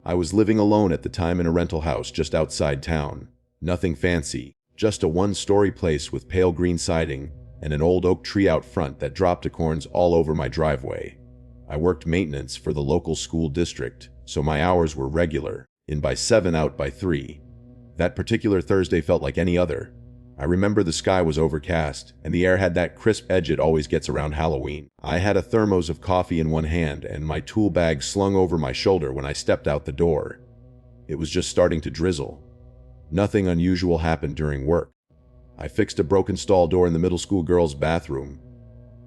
I was living alone at the time in a rental house just outside town. Nothing fancy, just a one-story place with pale green siding and an old oak tree out front that dropped acorns all over my driveway. I worked maintenance for the local school district, so my hours were regular, in by 7, out by 3. That particular Thursday felt like any other. I remember the sky was overcast, and the air had that crisp edge it always gets around Halloween. I had a thermos of coffee in one hand and my tool bag slung over my shoulder when I stepped out the door. It was just starting to drizzle. Nothing unusual happened during work. I fixed a broken stall door in the middle school girls' bathroom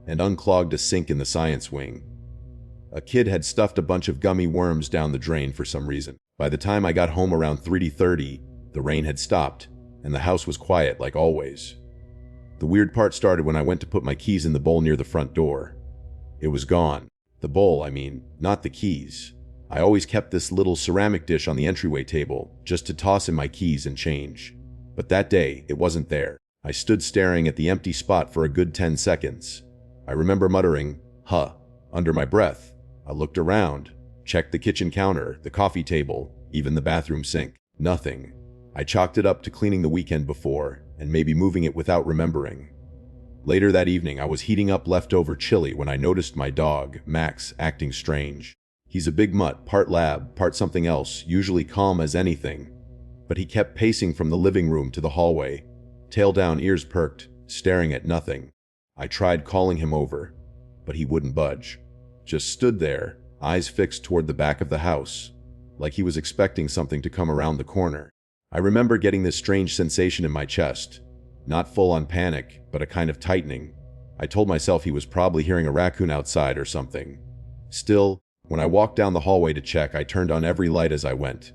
and unclogged a sink in the science wing. A kid had stuffed a bunch of gummy worms down the drain for some reason. By the time I got home around 3:30, the rain had stopped, and the house was quiet like always. The weird part started when I went to put my keys in the bowl near the front door. It was gone. The bowl, I mean, not the keys. I always kept this little ceramic dish on the entryway table, just to toss in my keys and change. But that day, it wasn't there. I stood staring at the empty spot for a good 10 seconds. I remember muttering, "Huh," under my breath. I looked around, checked the kitchen counter, the coffee table, even the bathroom sink. Nothing. I chalked it up to cleaning the weekend before, and maybe moving it without remembering. Later that evening, I was heating up leftover chili when I noticed my dog, Max, acting strange. He's a big mutt, part lab, part something else, usually calm as anything. But he kept pacing from the living room to the hallway, tail down, ears perked, staring at nothing. I tried calling him over, but he wouldn't budge. Just stood there, eyes fixed toward the back of the house, like he was expecting something to come around the corner. I remember getting this strange sensation in my chest. Not full-on panic, but a kind of tightening. I told myself he was probably hearing a raccoon outside or something. Still, when I walked down the hallway to check, I turned on every light as I went.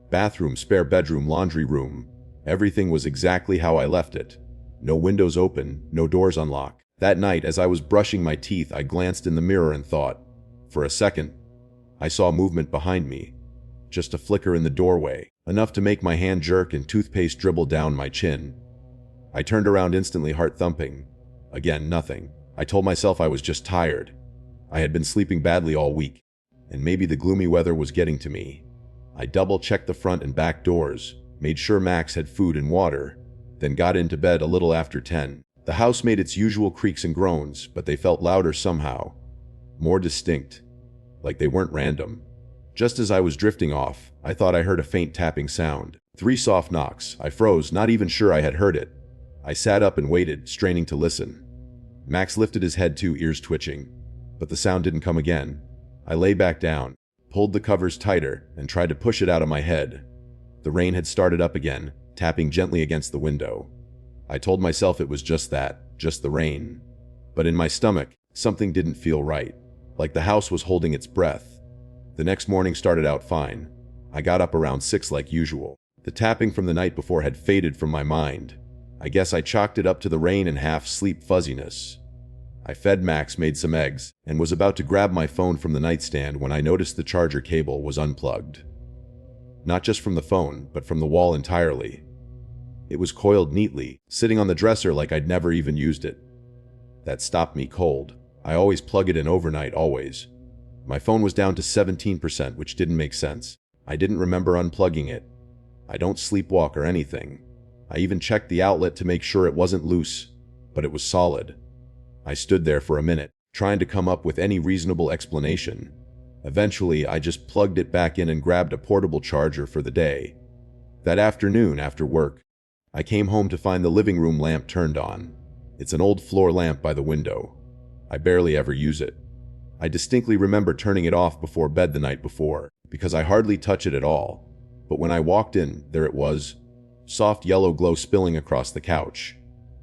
Bathroom, spare bedroom, laundry room. Everything was exactly how I left it. No windows open, no doors unlocked. That night, as I was brushing my teeth, I glanced in the mirror and thought, for a second, I saw movement behind me. Just a flicker in the doorway, enough to make my hand jerk and toothpaste dribble down my chin. I turned around instantly, heart thumping. Again, nothing. I told myself I was just tired. I had been sleeping badly all week, and maybe the gloomy weather was getting to me. I double-checked the front and back doors, made sure Max had food and water, then got into bed a little after 10. The house made its usual creaks and groans, but they felt louder somehow. More distinct, like they weren't random. Just as I was drifting off, I thought I heard a faint tapping sound. 3 soft knocks. I froze, not even sure I had heard it. I sat up and waited, straining to listen. Max lifted his head too, ears twitching, but the sound didn't come again. I lay back down, pulled the covers tighter, and tried to push it out of my head. The rain had started up again, tapping gently against the window. I told myself it was just that, just the rain. But in my stomach, something didn't feel right, like the house was holding its breath. The next morning started out fine. I got up around 6 like usual. The tapping from the night before had faded from my mind. I guess I chalked it up to the rain and half-sleep fuzziness. I fed Max, made some eggs, and was about to grab my phone from the nightstand when I noticed the charger cable was unplugged. Not just from the phone, but from the wall entirely. It was coiled neatly, sitting on the dresser like I'd never even used it. That stopped me cold. I always plug it in overnight, always. My phone was down to 17%, which didn't make sense. I didn't remember unplugging it. I don't sleepwalk or anything. I even checked the outlet to make sure it wasn't loose, but it was solid. I stood there for a minute, trying to come up with any reasonable explanation. Eventually, I just plugged it back in and grabbed a portable charger for the day. That afternoon, after work, I came home to find the living room lamp turned on. It's an old floor lamp by the window. I barely ever use it. I distinctly remember turning it off before bed the night before, because I hardly touch it at all. But when I walked in, there it was, soft yellow glow spilling across the couch.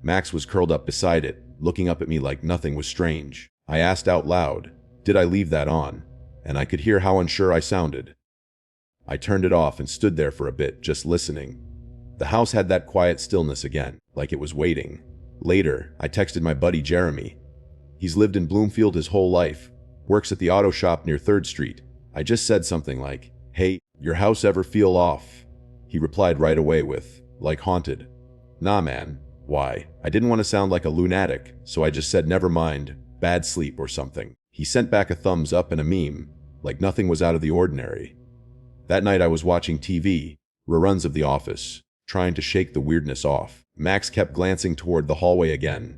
Max was curled up beside it, looking up at me like nothing was strange. I asked out loud, did I leave that on? And I could hear how unsure I sounded. I turned it off and stood there for a bit, just listening. The house had that quiet stillness again, like it was waiting. Later, I texted my buddy Jeremy. He's lived in Bloomfield his whole life, works at the auto shop near 3rd Street. I just said something like, "Hey, your house ever feel off?" He replied right away with, "Like haunted." "Nah man, why?" I didn't want to sound like a lunatic, so I just said never mind, bad sleep or something. He sent back a thumbs up and a meme, like nothing was out of the ordinary. That night I was watching TV, reruns of The Office, trying to shake the weirdness off. Max kept glancing toward the hallway again.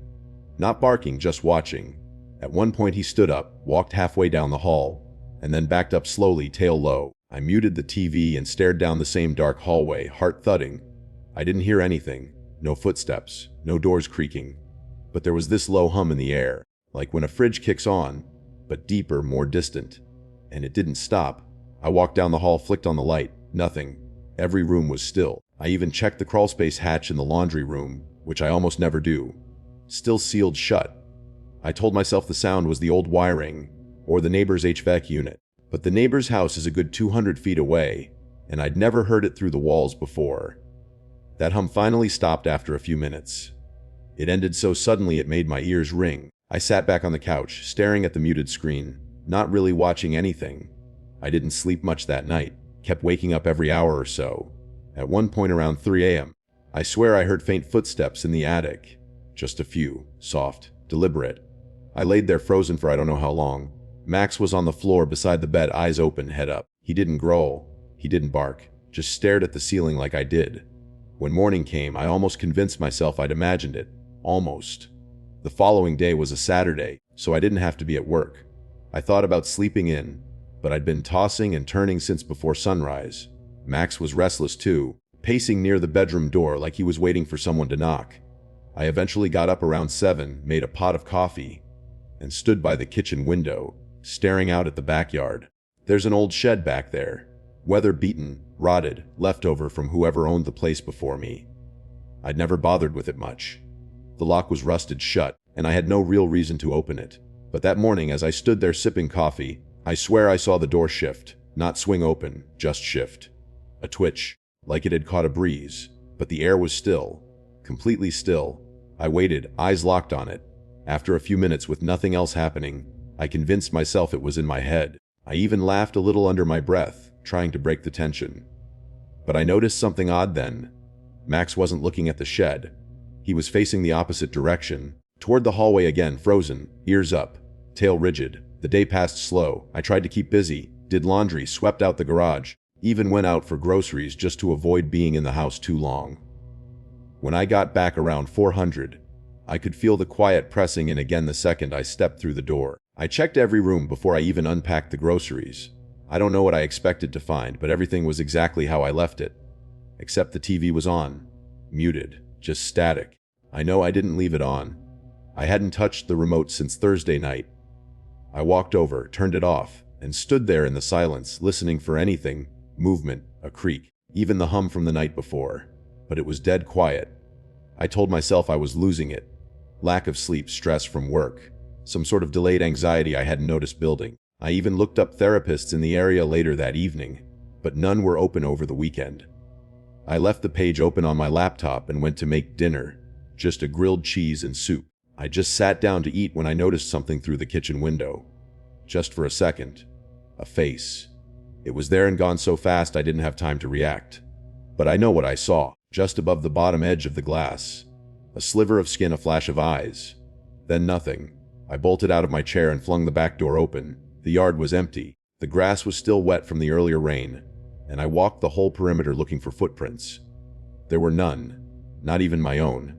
Not barking, just watching. At one point he stood up, walked halfway down the hall, and then backed up slowly, tail low. I muted the TV and stared down the same dark hallway, heart thudding. I didn't hear anything. No footsteps, no doors creaking. But there was this low hum in the air, like when a fridge kicks on, but deeper, more distant. And it didn't stop. I walked down the hall, flicked on the light. Nothing. Every room was still. I even checked the crawlspace hatch in the laundry room, which I almost never do. Still sealed shut. I told myself the sound was the old wiring, or the neighbor's HVAC unit. But the neighbor's house is a good 200 feet away, and I'd never heard it through the walls before. That hum finally stopped after a few minutes. It ended so suddenly it made my ears ring. I sat back on the couch, staring at the muted screen, not really watching anything. I didn't sleep much that night, kept waking up every hour or so. At one point around 3 a.m., I swear I heard faint footsteps in the attic. Just a few, soft, deliberate. I laid there frozen for I don't know how long. Max was on the floor beside the bed, eyes open, head up. He didn't growl. He didn't bark. Just stared at the ceiling like I did. When morning came, I almost convinced myself I'd imagined it. Almost. The following day was a Saturday, so I didn't have to be at work. I thought about sleeping in, but I'd been tossing and turning since before sunrise. Max was restless too, pacing near the bedroom door like he was waiting for someone to knock. I eventually got up around 7, made a pot of coffee, and stood by the kitchen window, staring out at the backyard. There's an old shed back there, weather-beaten, rotted, leftover from whoever owned the place before me. I'd never bothered with it much. The lock was rusted shut, and I had no real reason to open it. But that morning, as I stood there sipping coffee, I swear I saw the door shift, not swing open, just shift. A twitch, like it had caught a breeze, but the air was still, completely still. I waited, eyes locked on it. After a few minutes with nothing else happening, I convinced myself it was in my head. I even laughed a little under my breath, trying to break the tension. But I noticed something odd then. Max wasn't looking at the shed. He was facing the opposite direction, toward the hallway again, frozen, ears up, tail rigid. The day passed slow. I tried to keep busy, did laundry, swept out the garage, even went out for groceries just to avoid being in the house too long. When I got back around 400, I could feel the quiet pressing in again the second I stepped through the door. I checked every room before I even unpacked the groceries. I don't know what I expected to find, but everything was exactly how I left it. Except the TV was on. Muted. Just static. I know I didn't leave it on. I hadn't touched the remote since Thursday night. I walked over, turned it off, and stood there in the silence, listening for anything, movement, a creak, even the hum from the night before. But it was dead quiet. I told myself I was losing it. Lack of sleep, stress from work, some sort of delayed anxiety I hadn't noticed building. I even looked up therapists in the area later that evening, but none were open over the weekend. I left the page open on my laptop and went to make dinner, just a grilled cheese and soup. I just sat down to eat when I noticed something through the kitchen window. Just for a second. A face. It was there and gone so fast I didn't have time to react. But I know what I saw. Just above the bottom edge of the glass. A sliver of skin, a flash of eyes. Then nothing. I bolted out of my chair and flung the back door open. The yard was empty. The grass was still wet from the earlier rain, and I walked the whole perimeter looking for footprints. There were none. Not even my own.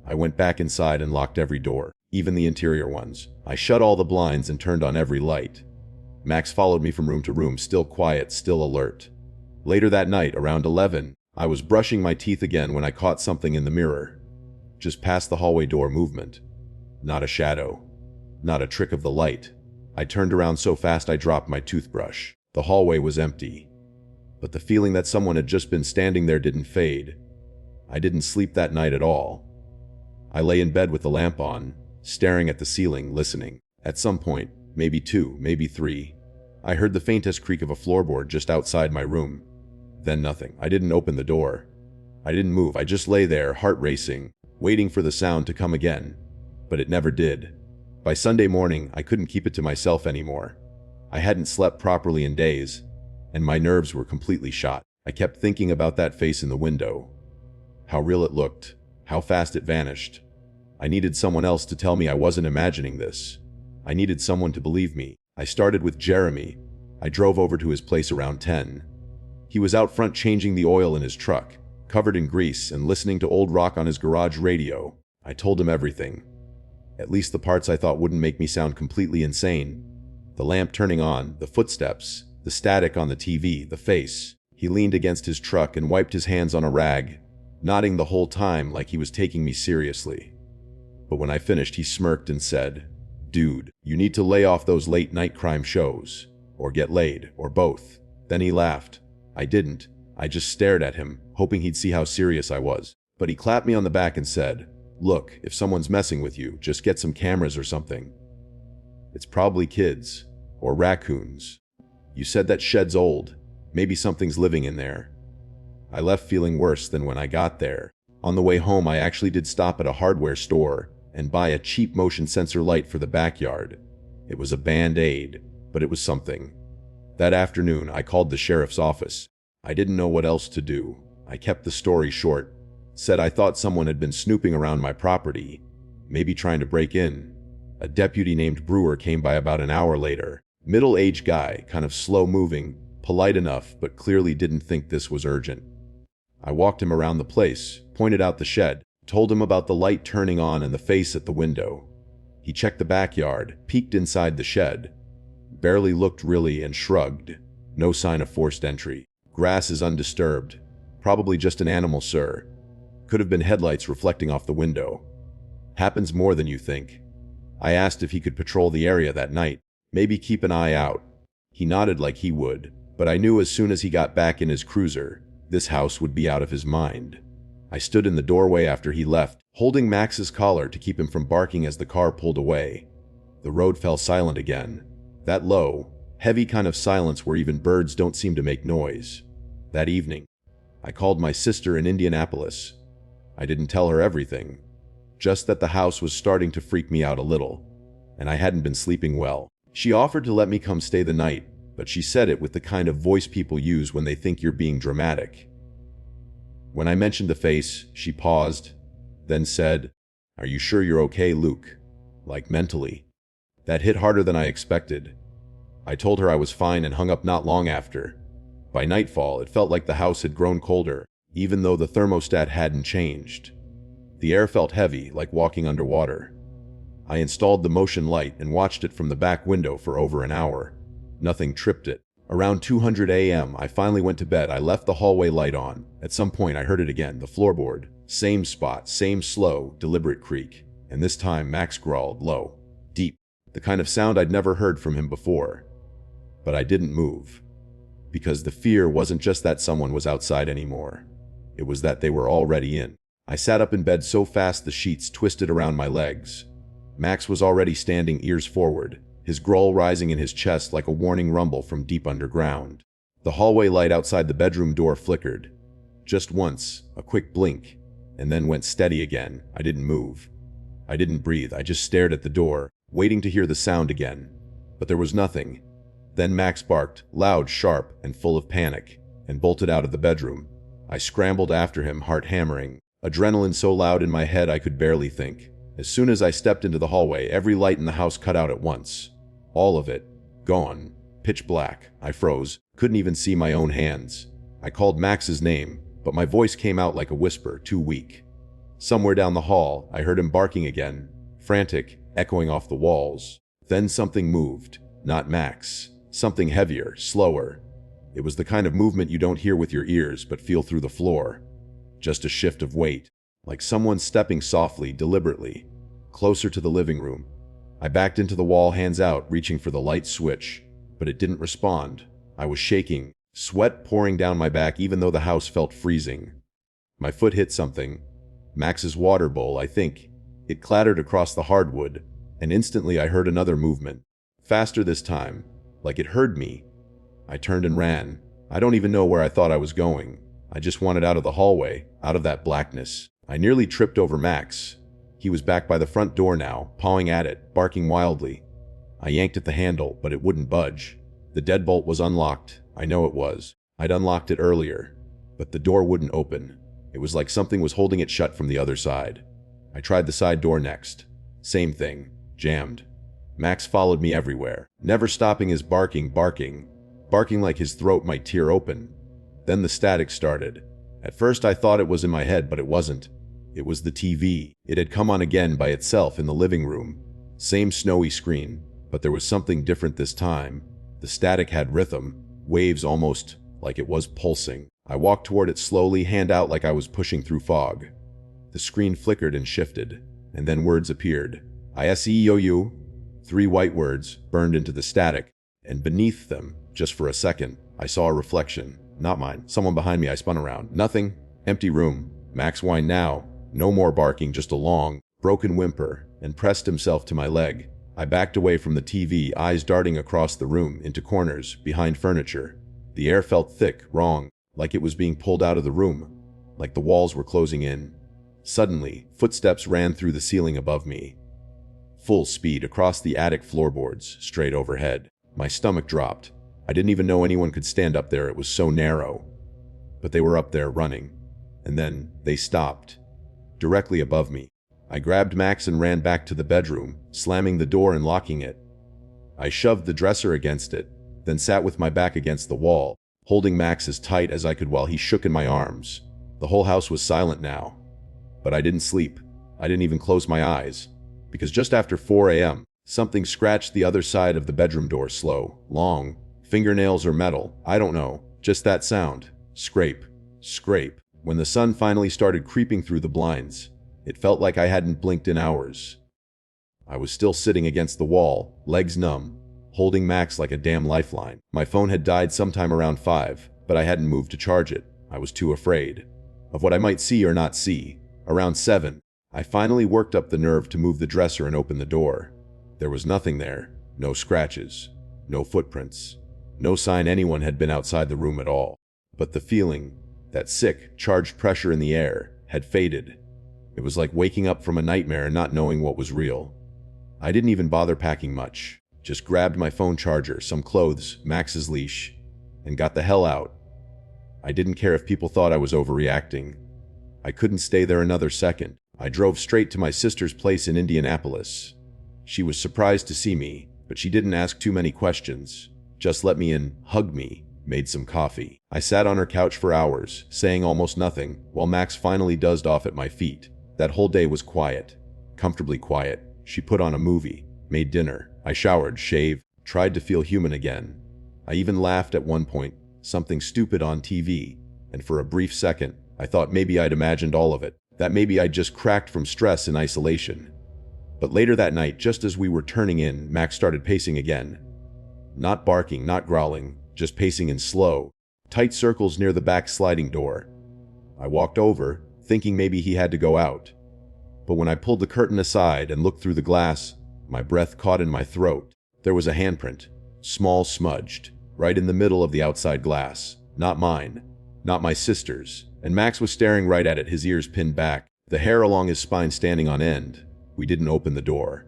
I went back inside and locked every door, even the interior ones. I shut all the blinds and turned on every light. Max followed me from room to room, still quiet, still alert. Later that night, around 11, I was brushing my teeth again when I caught something in the mirror. Just past the hallway door, movement. Not a shadow. Not a trick of the light. I turned around so fast I dropped my toothbrush. The hallway was empty. But the feeling that someone had just been standing there didn't fade. I didn't sleep that night at all. I lay in bed with the lamp on, staring at the ceiling, listening. At some point, maybe 2, maybe 3, I heard the faintest creak of a floorboard just outside my room. Then nothing. I didn't open the door. I didn't move. I just lay there, heart racing, waiting for the sound to come again. But it never did. By Sunday morning, I couldn't keep it to myself anymore. I hadn't slept properly in days, and my nerves were completely shot. I kept thinking about that face in the window. How real it looked. How fast it vanished. I needed someone else to tell me I wasn't imagining this. I needed someone to believe me. I started with Jeremy. I drove over to his place around 10. He was out front changing the oil in his truck, covered in grease, and listening to old rock on his garage radio. I told him everything. At least the parts I thought wouldn't make me sound completely insane. The lamp turning on, the footsteps, the static on the TV, the face. He leaned against his truck and wiped his hands on a rag, nodding the whole time like he was taking me seriously. But when I finished, he smirked and said, "Dude, you need to lay off those late-night crime shows. Or get laid, or both." Then he laughed. I didn't. I just stared at him, hoping he'd see how serious I was. But he clapped me on the back and said, "Look, if someone's messing with you, just get some cameras or something. It's probably kids. Or raccoons. You said that shed's old. Maybe something's living in there." I left feeling worse than when I got there. On the way home, I actually did stop at a hardware store and buy a cheap motion sensor light for the backyard. It was a Band-Aid, but it was something. That afternoon, I called the sheriff's office. I didn't know what else to do. I kept the story short. Said I thought someone had been snooping around my property, maybe trying to break in. A deputy named Brewer came by about an hour later. Middle-aged guy, kind of slow-moving, polite enough, but clearly didn't think this was urgent. I walked him around the place, pointed out the shed, told him about the light turning on and the face at the window. He checked the backyard, peeked inside the shed, barely looked really, and shrugged. No sign of forced entry. Grass is undisturbed. Probably just an animal, sir. Could have been headlights reflecting off the window. Happens more than you think. I asked if he could patrol the area that night, maybe keep an eye out. He nodded like he would, but I knew as soon as he got back in his cruiser, this house would be out of his mind. I stood in the doorway after he left, holding Max's collar to keep him from barking as the car pulled away. The road fell silent again. That low, heavy kind of silence where even birds don't seem to make noise. That evening, I called my sister in Indianapolis. I didn't tell her everything, just that the house was starting to freak me out a little, and I hadn't been sleeping well. She offered to let me come stay the night, but she said it with the kind of voice people use when they think you're being dramatic. When I mentioned the face, she paused, then said, "Are you sure you're okay, Luke? Like mentally?" That hit harder than I expected. I told her I was fine and hung up not long after. By nightfall, it felt like the house had grown colder, even though the thermostat hadn't changed. The air felt heavy, like walking underwater. I installed the motion light and watched it from the back window for over an hour. Nothing tripped it. Around 2:00 a.m., I finally went to bed. I left the hallway light on. At some point, I heard it again, the floorboard. Same spot, same slow, deliberate creak. And this time, Max growled, low, deep. The kind of sound I'd never heard from him before. But I didn't move. Because the fear wasn't just that someone was outside anymore. It was that they were already in. I sat up in bed so fast the sheets twisted around my legs. Max was already standing, ears forward, his growl rising in his chest like a warning rumble from deep underground. The hallway light outside the bedroom door flickered. Just once, a quick blink, and then went steady again. I didn't move. I didn't breathe. I just stared at the door, waiting to hear the sound again. But there was nothing. Then Max barked, loud, sharp, and full of panic, and bolted out of the bedroom. I scrambled after him, heart hammering, adrenaline so loud in my head I could barely think. As soon as I stepped into the hallway, every light in the house cut out at once. All of it. Gone. Pitch black. I froze. Couldn't even see my own hands. I called Max's name, but my voice came out like a whisper, too weak. Somewhere down the hall, I heard him barking again, frantic, echoing off the walls. Then something moved. Not Max. Something heavier, slower. It was the kind of movement you don't hear with your ears but feel through the floor. Just a shift of weight, like someone stepping softly, deliberately, closer to the living room. I backed into the wall, hands out, reaching for the light switch, but it didn't respond. I was shaking, sweat pouring down my back even though the house felt freezing. My foot hit something. Max's water bowl, I think. It clattered across the hardwood, and instantly I heard another movement. Faster this time, like it heard me. I turned and ran. I don't even know where I thought I was going. I just wanted out of the hallway, out of that blackness. I nearly tripped over Max. He was back by the front door now, pawing at it, barking wildly. I yanked at the handle, but it wouldn't budge. The deadbolt was unlocked. I know it was. I'd unlocked it earlier. But the door wouldn't open. It was like something was holding it shut from the other side. I tried the side door next. Same thing. Jammed. Max followed me everywhere, never stopping his barking like his throat might tear open. Then the static started. At first I thought it was in my head, but it wasn't. It was the TV. It had come on again by itself in the living room. Same snowy screen, but there was something different this time. The static had rhythm, waves almost like it was pulsing. I walked toward it slowly, hand out like I was pushing through fog. The screen flickered and shifted, and then words appeared. ISEOU. 3 white words burned into the static, and beneath them, just for a second, I saw a reflection. Not mine. Someone behind me. I spun around. Nothing. Empty room. Max whined now. No more barking, just a long, broken whimper, and pressed himself to my leg. I backed away from the TV, eyes darting across the room, into corners, behind furniture. The air felt thick, wrong, like it was being pulled out of the room, like the walls were closing in. Suddenly, footsteps ran through the ceiling above me. Full speed across the attic floorboards, straight overhead. My stomach dropped. I didn't even know anyone could stand up there, it was so narrow. But they were up there, running. And then, they stopped. Directly above me. I grabbed Max and ran back to the bedroom, slamming the door and locking it. I shoved the dresser against it, then sat with my back against the wall, holding Max as tight as I could while he shook in my arms. The whole house was silent now. But I didn't sleep. I didn't even close my eyes. Because just after 4 a.m., something scratched the other side of the bedroom door, slow, long, fingernails or metal, I don't know, just that sound. Scrape, scrape. When the sun finally started creeping through the blinds, it felt like I hadn't blinked in hours. I was still sitting against the wall, legs numb, holding Max like a damn lifeline. My phone had died sometime around 5, but I hadn't moved to charge it. I was too afraid of what I might see or not see. Around 7, I finally worked up the nerve to move the dresser and open the door. There was nothing there. No scratches. No footprints. No sign anyone had been outside the room at all. But the feeling, that sick, charged pressure in the air, had faded. It was like waking up from a nightmare and not knowing what was real. I didn't even bother packing much. Just grabbed my phone charger, some clothes, Max's leash, and got the hell out. I didn't care if people thought I was overreacting. I couldn't stay there another second. I drove straight to my sister's place in Indianapolis. She was surprised to see me, but she didn't ask too many questions. Just let me in, hugged me, made some coffee. I sat on her couch for hours, saying almost nothing, while Max finally dozed off at my feet. That whole day was quiet, comfortably quiet. She put on a movie, made dinner. I showered, shaved, tried to feel human again. I even laughed at one point, something stupid on TV, and for a brief second, I thought maybe I'd imagined all of it, that maybe I'd just cracked from stress and isolation. But later that night, just as we were turning in, Max started pacing again. Not barking, not growling, just pacing in slow, tight circles near the back sliding door. I walked over, thinking maybe he had to go out. But when I pulled the curtain aside and looked through the glass, my breath caught in my throat. There was a handprint, small, smudged, right in the middle of the outside glass. Not mine, not my sister's, and Max was staring right at it, his ears pinned back, the hair along his spine standing on end. We didn't open the door.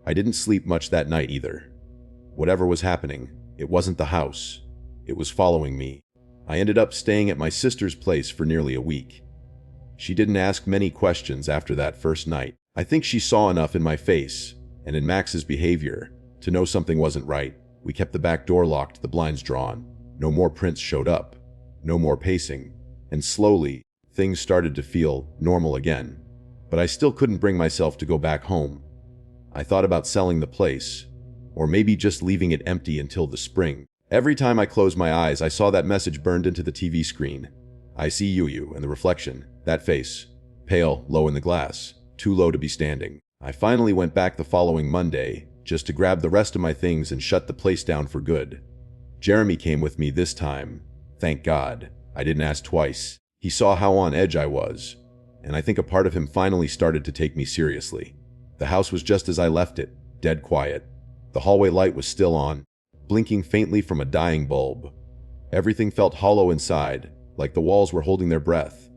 I didn't sleep much that night either. Whatever was happening, it wasn't the house. It was following me. I ended up staying at my sister's place for nearly a week. She didn't ask many questions after that first night. I think she saw enough in my face, and in Max's behavior, to know something wasn't right. We kept the back door locked, the blinds drawn. No more prints showed up. No more pacing. And slowly, things started to feel normal again. But I still couldn't bring myself to go back home. I thought about selling the place, or maybe just leaving it empty until the spring. Every time I closed my eyes, I saw that message burned into the TV screen. I see you, and the reflection, that face, pale, low in the glass, too low to be standing. I finally went back the following Monday, just to grab the rest of my things and shut the place down for good. Jeremy came with me this time. Thank God. I didn't ask twice. He saw how on edge I was, and I think a part of him finally started to take me seriously. The house was just as I left it, dead quiet. The hallway light was still on, blinking faintly from a dying bulb. Everything felt hollow inside, like the walls were holding their breath.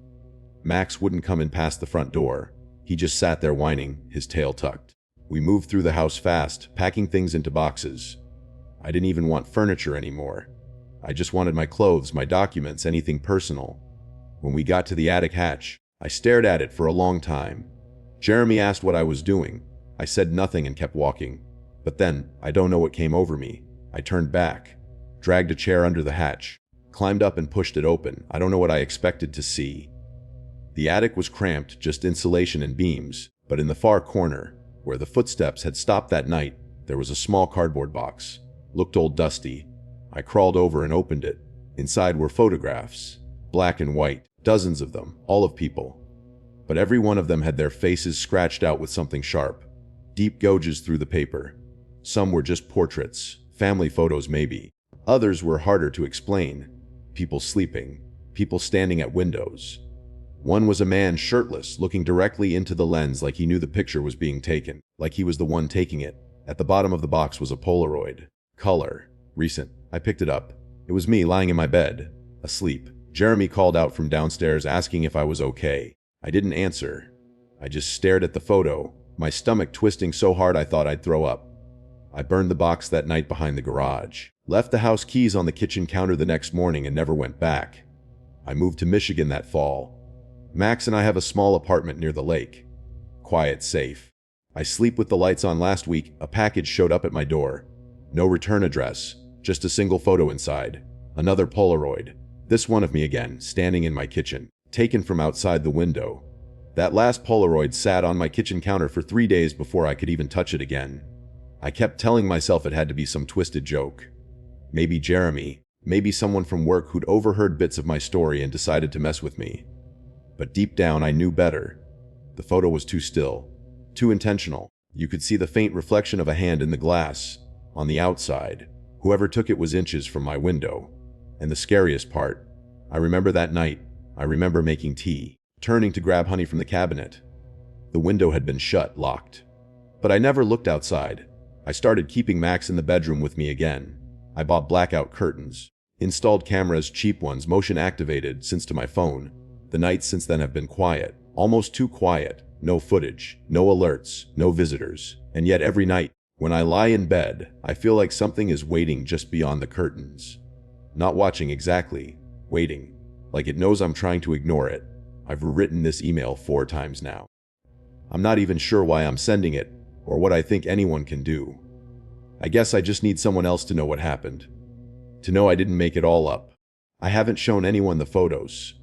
Max wouldn't come in past the front door. He just sat there whining, his tail tucked. We moved through the house fast, packing things into boxes. I didn't even want furniture anymore. I just wanted my clothes, my documents, anything personal. When we got to the attic hatch, I stared at it for a long time. Jeremy asked what I was doing. I said nothing and kept walking. But then, I don't know what came over me. I turned back, dragged a chair under the hatch, Climbed up and pushed it open. I don't know what I expected to see. The attic was cramped, just insulation and beams, but in the far corner, where the footsteps had stopped that night, there was a small cardboard box. Looked old dusty. I crawled over and opened it. Inside were photographs, black and white, dozens of them, all of people. But every one of them had their faces scratched out with something sharp. Deep gouges through the paper. Some were just portraits, family photos maybe. Others were harder to explain. People sleeping, people standing at windows. One was a man shirtless, looking directly into the lens like he knew the picture was being taken, like he was the one taking it. At the bottom of the box was a Polaroid. Color. Recent. I picked it up. It was me lying in my bed, asleep. Jeremy called out from downstairs asking if I was okay. I didn't answer. I just stared at the photo, my stomach twisting so hard I thought I'd throw up. I burned the box that night behind the garage. Left the house keys on the kitchen counter the next morning and never went back. I moved to Michigan that fall. Max and I have a small apartment near the lake. Quiet, safe. I sleep with the lights on. Last week, a package showed up at my door. No return address, just a single photo inside. Another Polaroid. This one of me again, standing in my kitchen, taken from outside the window. That last Polaroid sat on my kitchen counter for 3 days before I could even touch it again. I kept telling myself it had to be some twisted joke. Maybe Jeremy, maybe someone from work who'd overheard bits of my story and decided to mess with me. But deep down, I knew better. The photo was too still, too intentional. You could see the faint reflection of a hand in the glass, on the outside. Whoever took it was inches from my window. And the scariest part, I remember that night. I remember making tea, turning to grab honey from the cabinet. The window had been shut, locked. But I never looked outside. I started keeping Max in the bedroom with me again. I bought blackout curtains, installed cameras, cheap ones, motion activated, synced to my phone. The nights since then have been quiet, almost too quiet. No footage, no alerts, no visitors. And yet every night, when I lie in bed, I feel like something is waiting just beyond the curtains. Not watching exactly, waiting, like it knows I'm trying to ignore it. I've written this email 4 times now. I'm not even sure why I'm sending it, or what I think anyone can do. I guess I just need someone else to know what happened. To know I didn't make it all up. I haven't shown anyone the photos.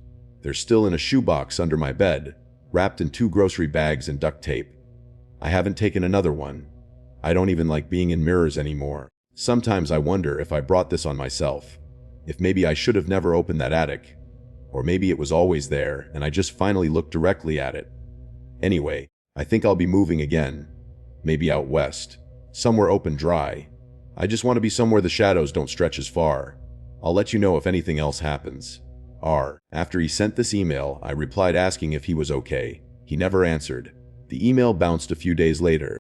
They're still in a shoebox under my bed, wrapped in 2 grocery bags and duct tape. I haven't taken another one. I don't even like being in mirrors anymore. Sometimes I wonder if I brought this on myself. If maybe I should have never opened that attic. Or maybe it was always there and I just finally looked directly at it. Anyway, I think I'll be moving again. Maybe out west. Somewhere open, dry. I just want to be somewhere the shadows don't stretch as far. I'll let you know if anything else happens. R. After he sent this email, I replied asking if he was okay. He never answered. The email bounced a few days later.